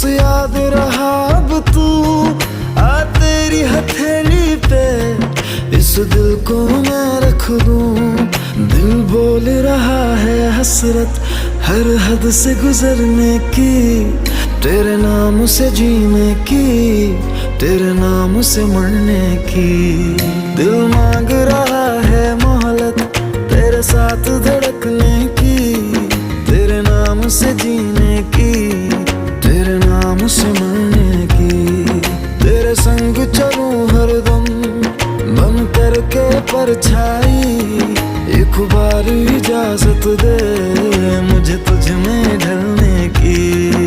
बस याद रहा अब तू, आ तेरी हथेली पे इस दिल को मैं रख दूं। दिल बोल रहा है हसरत हर हद से गुजरने की, तेरे नाम से जीने की, तेरे नाम से मरने की। दिल मांग रहा है मोहलत तेरे साथ धड़कने की, तेरे नाम से जीने की, तेरे नाम से मरने की। तेरे संग चलूं हरदम बन करके परछाई, एक बार इजाजत दे मुझे तुझ में ढलने की।